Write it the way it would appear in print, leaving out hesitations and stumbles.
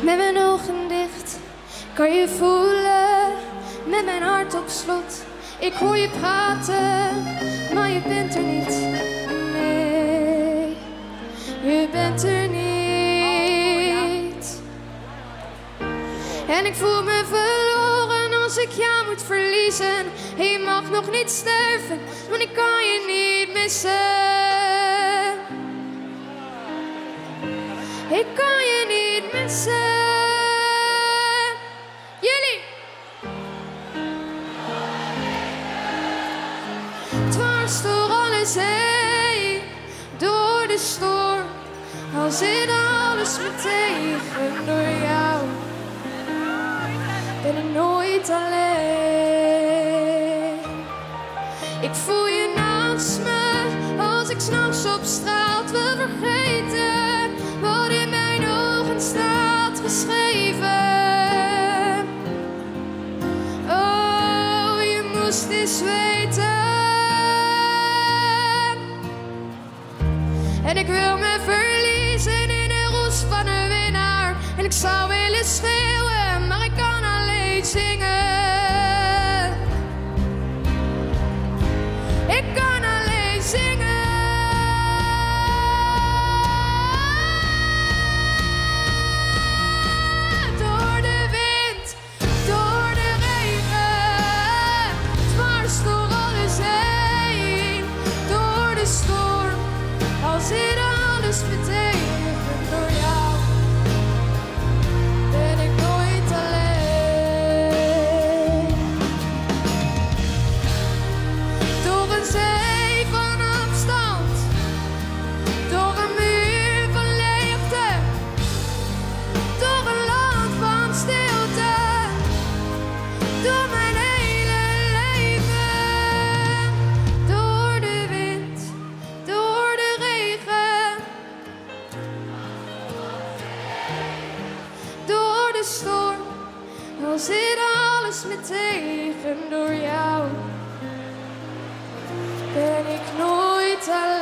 Met mijn ogen dicht kan je voelen, met mijn hart op slot. Ik hoor je praten, maar je bent er niet. Nee, je bent er niet. En ik voel me verloren als ik jou moet verliezen. En je mag nog niet sterven, want ik kan je niet missen. Ik kan je niet missen. Jullie! Dwars door alles heen, door de storm. Al zit alles me tegen, door jou ben ik nooit alleen. Ik voel je naast me, als ik 's nachts op straat wil vergeten wat in mijn ogen staat geschreven. Oh, je moest eens weten. En ik wil me verliezen in de roes van een winnaar. En ik zou willen schreeuwen, maar ik kan alleen zingen. Ik kan alleen zingen. Door de wind, door de regen, dwars door alles heen, door de storm. Al zit alles me tegen, door jou ben ik nooit alleen. Door een zee van afstand, door een muur van leegte, door een land van stilte, door mijn hele leven. Door de wind, door de regen, door de storm. Al zit alles me tegen, door jou ben ik nooit alleen.